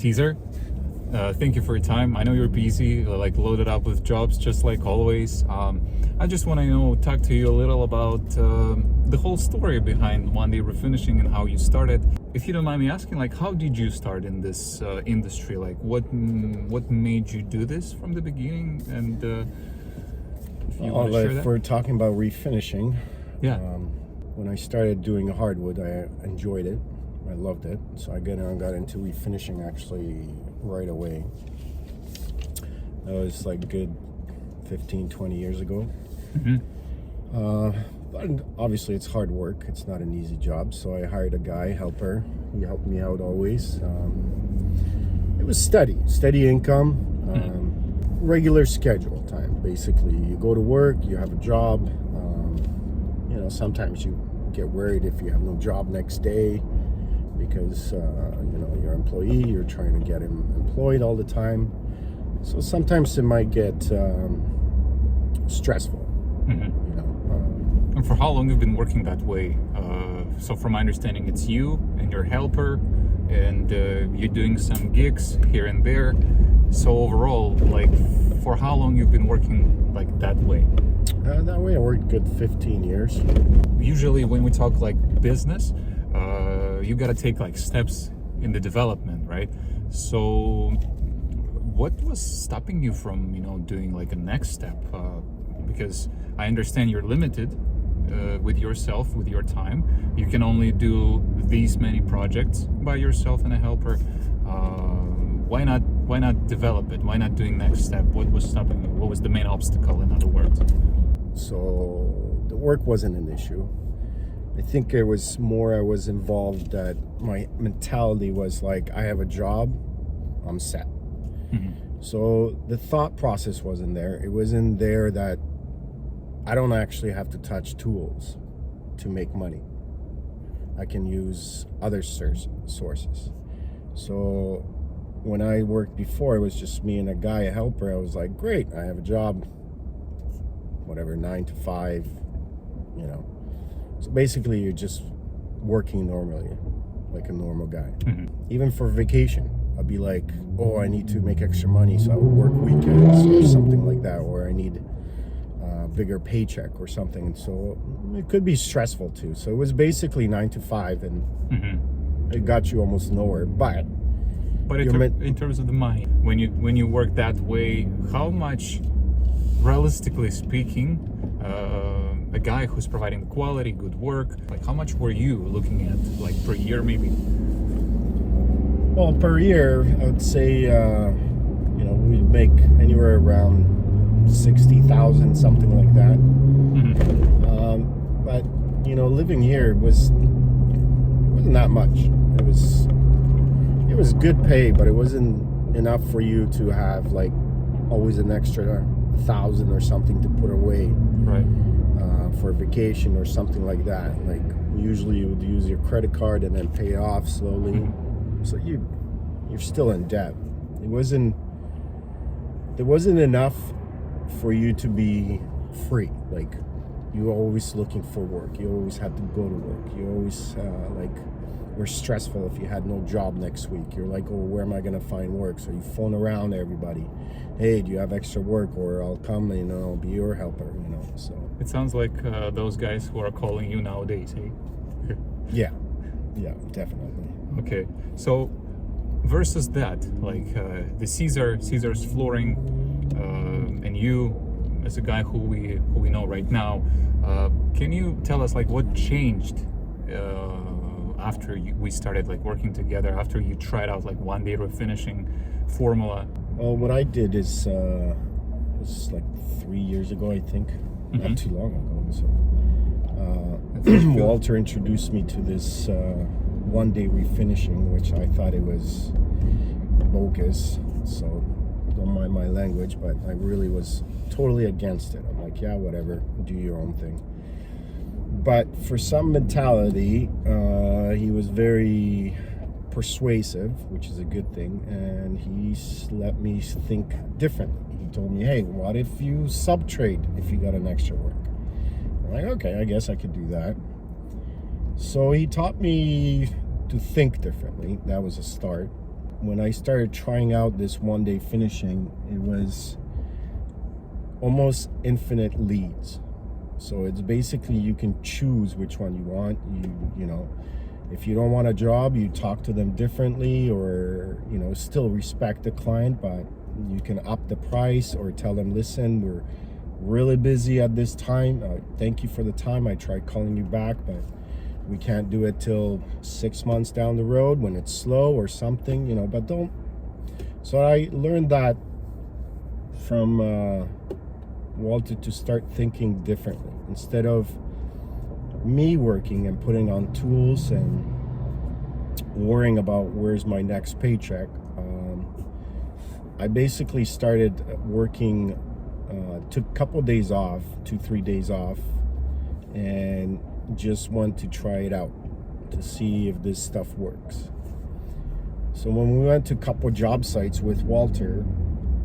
Cezar. Thank you for your time. I know you're busy, like loaded up with jobs, just like always. I just want to talk to you a little about the whole story behind One Day Refinishing and how you started. If you don't mind me asking, like, how did you start in this industry? Like, what made you do this from the beginning? And if you want to share that. If we're talking about refinishing, yeah. When I started doing hardwood, I enjoyed it. I loved it. So I got into refinishing actually right away. That was like good 15, 20 years ago. Mm-hmm. But obviously it's hard work. It's not an easy job. So I hired a guy, helper. He helped me out always. It was steady income, regular schedule time. Basically, you go to work, you have a job. Sometimes you get worried if you have no job next day because your employee, you're trying to get him employed all the time. So sometimes it might get stressful. Mm-hmm. And for how long you've been working that way? So from my understanding, it's you and your helper, and you're doing some gigs here and there. So overall, like, for how long you've been working like that way? That way I worked good 15 years. Usually when we talk like business, you got to take like steps in the development, right? So what was stopping you from, doing like a next step? Because I understand you're limited with yourself, with your time. You can only do these many projects by yourself and a helper. Why not develop it? Why not doing next step? What was stopping you? What was the main obstacle, in other words? So the work wasn't an issue. I think it was more I was involved that my mentality was like, I have a job, I'm set. Mm-hmm. So the thought process wasn't there. It wasn't there that I don't actually have to touch tools to make money. I can use other sources. So when I worked before, it was just me and a guy, a helper. I was like, great, I have a job, whatever, 9 to 5, So basically you're just working normally, like a normal guy. Mm-hmm. Even for vacation, I'd be like, oh, I need to make extra money, so I would work weekends or something like that, or I need a bigger paycheck or something. So it could be stressful too. So it was basically 9 to 5, and it got you almost nowhere. But in terms of the money, when you work that way, how much, realistically speaking, a guy who's providing quality, good work, like how much were you looking at, like per year maybe? Well, per year, I would say, we'd make anywhere around 60,000, something like that. Mm-hmm. But living here wasn't that much. It was good pay, but it wasn't enough for you to have like always an extra 1,000 or something to put away, right? For vacation or something like that. Like usually you would use your credit card and then pay it off slowly. Mm-hmm. So you're still in debt. There wasn't enough for you to be free. Like you're always looking for work. You always had to go to work. You always were stressful if you had no job next week. You're like, oh, where am I gonna find work? So you phone around to everybody. Hey, do you have extra work? Or I'll come, I'll be your helper, So it sounds like those guys who are calling you nowadays, eh? Yeah, definitely. Okay, so versus that, like the Cezar'S flooring, and you as a guy who we know right now, can you tell us like what changed after we started like working together, after you tried out like One Day Refinishing formula? Well, what I did is it was like 3 years ago, I think. Mm-hmm. Not too long ago. So Walter introduced me to this One Day Refinishing, which I thought it was bogus. So don't mind my language, but I really was totally against it. I'm like, yeah, whatever, do your own thing. But for some mentality, he was very persuasive, which is a good thing, and he let me think differently. He told me, hey, what if you sub-trade if you got an extra work? I'm like, okay, I guess I could do that. So he taught me to think differently. That was a start. when I started trying out this one-day finishing, it was almost infinite leads. So it's basically you can choose which one you want. You know, if you don't want a job, you talk to them differently, or still respect the client, but you can up the price or tell them, listen, we're really busy at this time. Thank you for the time. I tried calling you back, but we can't do it till 6 months down the road when it's slow or something, but don't. So I learned that from Walter, to start thinking differently. Instead of me working and putting on tools and worrying about where's my next paycheck, I basically started working, took a couple days off, 2-3 days off, and just want to try it out to see if this stuff works. So when we went to a couple job sites with Walter,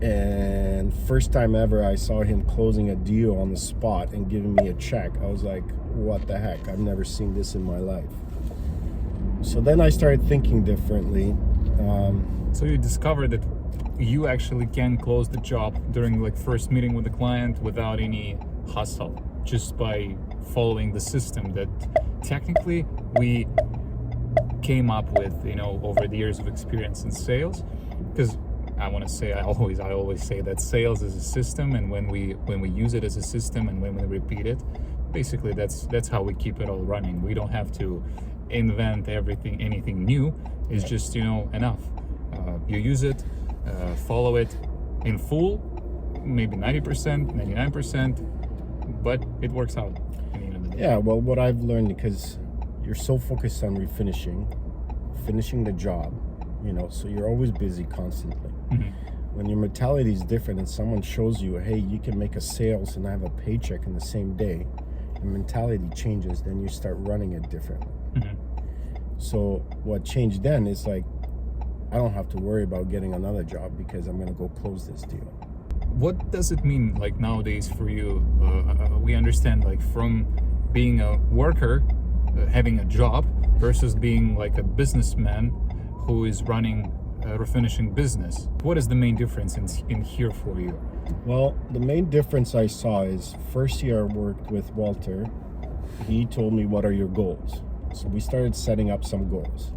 and first time ever I saw him closing a deal on the spot and giving me a check, I was like, what the heck? I've never seen this in my life. So then I started thinking differently. So you discovered that you actually can close the job during like first meeting with the client without any hustle, just by following the system that technically we came up with, over the years of experience in sales. Because I always say that sales is a system, and when we use it as a system and when we repeat it, basically that's how we keep it all running. We don't have to invent anything new. It's just enough. You use it, follow it in full, maybe 90%, 99%, but it works out in the end of the day. Yeah, well, what I've learned, because you're so focused on finishing the job, so you're always busy constantly. Mm-hmm. When your mentality is different and someone shows you, hey, you can make a sales and have a paycheck in the same day, the mentality changes, then you start running it differently. Mm-hmm. So what changed then is like, I don't have to worry about getting another job because I'm going to go close this deal. What does it mean like nowadays for you? We understand like from being a worker, having a job, versus being like a businessman who is running a refinishing business. What is the main difference in here for you? Well, the main difference I saw is first year I worked with Walter, he told me, what are your goals? So we started setting up some goals.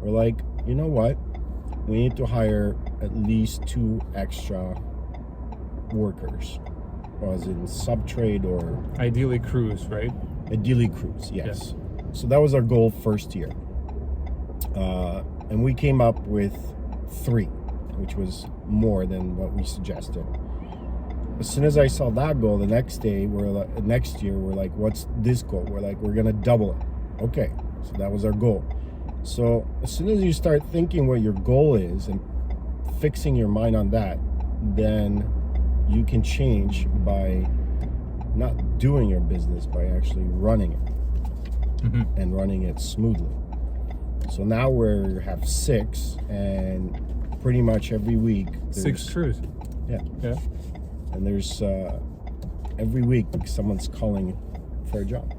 We're like, you know what? We need to hire at least 2 extra workers, was in sub-trade or... Ideally crews, right? Ideally crews, yes. Yeah. So that was our goal first year. And we came up with 3, which was more than what we suggested. As soon as I saw that goal, the next year, we're like, what's this goal? We're like, we're gonna double it. Okay, so that was our goal. So as soon as you start thinking what your goal is and fixing your mind on that, then you can change by not doing your business, by actually running it. Mm-hmm. And running it smoothly. So now we have 6, and pretty much every week 6 crews. Yeah. And there's every week someone's calling for a job.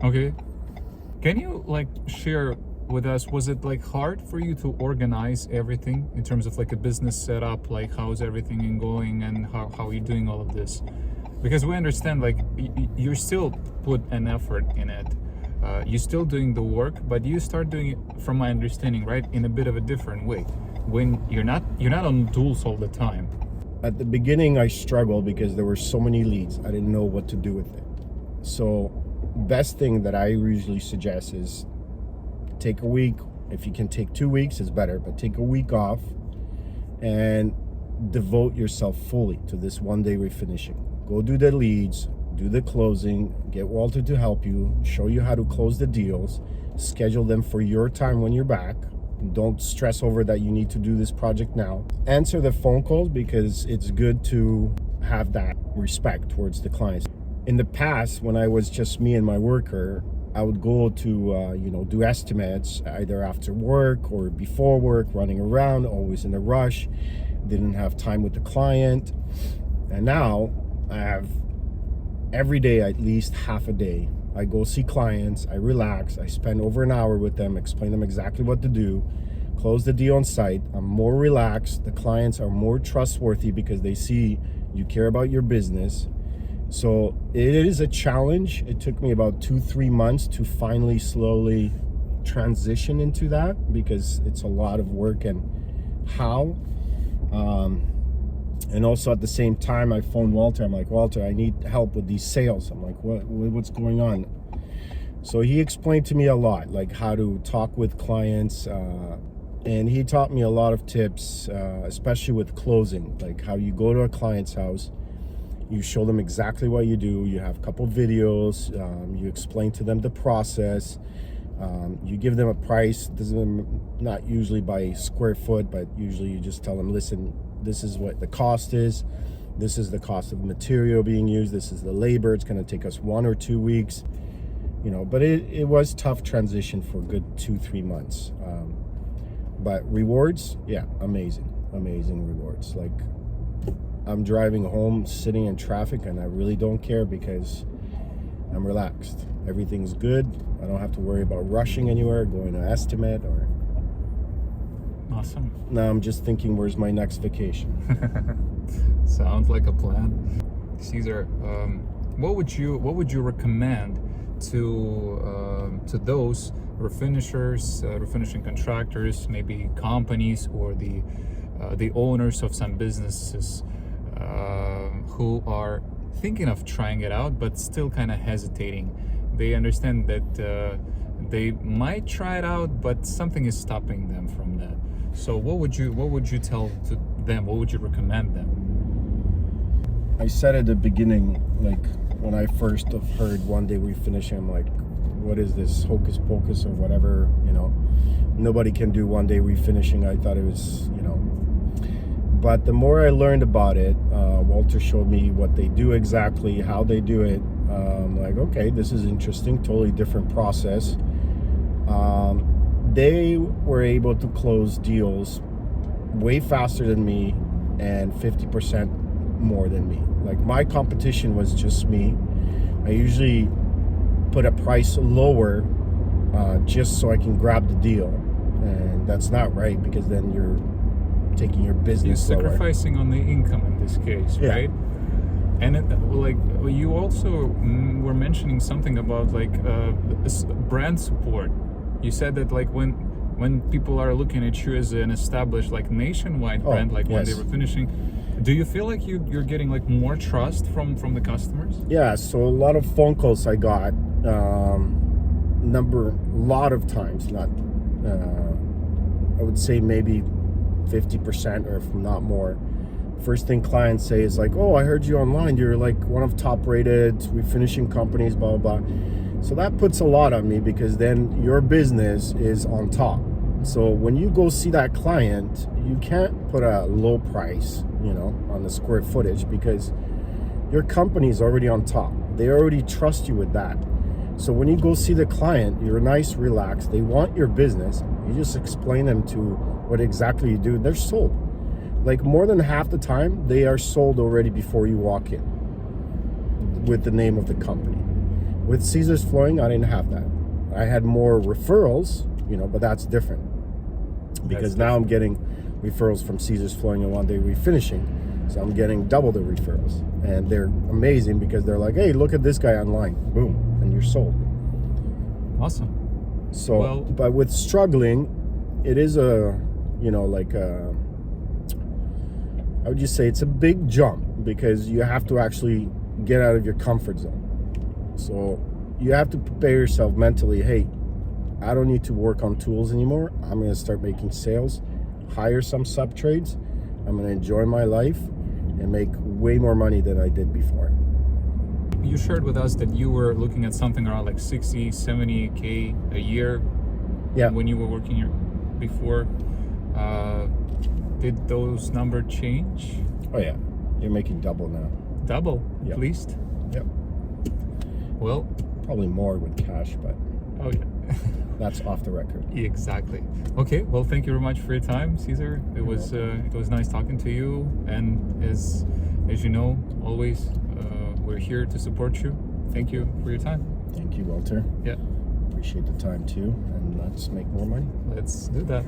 Okay. Can you like share with us, was it like hard for you to organize everything in terms of like a business setup, like how's everything going and how are you doing all of this? Because we understand like you still put an effort in it. You're still doing the work, but you start doing it, from my understanding, right, in a bit of a different way. When you're not on tools all the time. At the beginning, I struggled because there were so many leads. I didn't know what to do with it. So best thing that I usually suggest is take a week. If you can take 2 weeks, it's better, but take a week off and devote yourself fully to this one-day refinishing. Go do the leads, do the closing, get Walter to help you, show you how to close the deals, schedule them for your time when you're back. Don't stress over that you need to do this project now. Answer the phone calls because it's good to have that respect towards the clients. In the past, when I was just me and my worker, I would go to, do estimates either after work or before work, running around, always in a rush, didn't have time with the client. And now I have every day, at least half a day. I go see clients, I relax, I spend over an hour with them, explain them exactly what to do. close the deal on site. I'm more relaxed. The clients are more trustworthy because they see you care about your business. So it is a challenge. It took me about 2-3 months to finally slowly transition into that, because it's a lot of work. And how and also at the same time I phoned Walter. I'm like, Walter, I need help with these sales. I'm like, what's going on? So he explained to me a lot, like how to talk with clients, and he taught me a lot of tips, especially with closing, like how you go to a client's house, you show them exactly what you do, you have a couple videos, you explain to them the process, you give them a price, not usually by square foot, but usually you just tell them, listen, this is what the cost is, this is the cost of material being used, this is the labor, it's going to take us 1 or 2 weeks, you know. But it was tough transition for a good 2-3 months, but rewards, yeah, amazing rewards. Like, I'm driving home sitting in traffic and I really don't care because I'm relaxed, everything's good, I don't have to worry about rushing anywhere, going to estimate, or Awesome. now I'm just thinking, where's my next vacation? Sounds like a plan. Cesar, what would you recommend to those refinishers, refinishing contractors, maybe companies, or the owners of some businesses who are thinking of trying it out but still kind of hesitating? They understand that they might try it out, but something is stopping them from that. So what would you tell to them? What would you recommend them? I said at the beginning, like when I first heard One Day Refinishing, I'm like, what is this hocus pocus or whatever, you know? Nobody can do One Day Refinishing. I thought it was, you know. But the more I learned about it, Walter showed me what they do exactly, how they do it. Like, okay, this is interesting, totally different process. They were able to close deals way faster than me and 50% more than me. Like, my competition was just me. I usually put a price lower just so I can grab the deal, and that's not right, because then you're taking your business You're lower. sacrificing on the income in this case, Yeah. right? And like you also were mentioning something about like brand support. You said that like when people are looking at you as an established like nationwide brand, like One Day yes. Refinishing, do you feel like you're getting like more trust from the customers? Yeah, so a lot of phone calls I got, a lot of times, not, I would say maybe 50% or if not more. First thing clients say is like, oh, I heard you online, you're like one of top rated refinishing companies, blah, blah, blah. So that puts a lot on me, because then your business is on top. So when you go see that client, you can't put a low price, you know, on the square footage, because your company is already on top. They already trust you with that. So when you go see the client, you're nice, relaxed, they want your business, you just explain them to what exactly you do, they're sold. Like, more than half the time, they are sold already before you walk in with the name of the company. With Cezar'S Flooring, I didn't have that. I had more referrals, you know, but that's different, because now I'm getting referrals from Cezar'S Flooring and One Day Refinishing. So I'm getting double the referrals, and they're amazing, because they're like, hey, look at this guy online, boom, and you're sold. Awesome. So, Well, but with struggling, it is a, you know, like a, how would you say, it's a big jump, because you have to actually get out of your comfort zone. So you have to prepare yourself mentally, hey, I don't need to work on tools anymore. I'm going to start making sales, hire some sub trades. I'm going to enjoy my life and make way more money than I did before. you shared with us that you were looking at something around like 60, 70K a year. Yeah. When you were working here before. Did those numbers change? Oh yeah, you're making double now. Double, Yep. at least? Yep. Well, Probably more with cash, but oh yeah. that's off the record. Exactly. Okay, well, thank you very much for your time, Cezar. It was nice talking to you, and as you know, always we're here to support you. Thank you for your time. Thank you, Walter. Yeah, Appreciate the time too, and let's make more money. let's do that.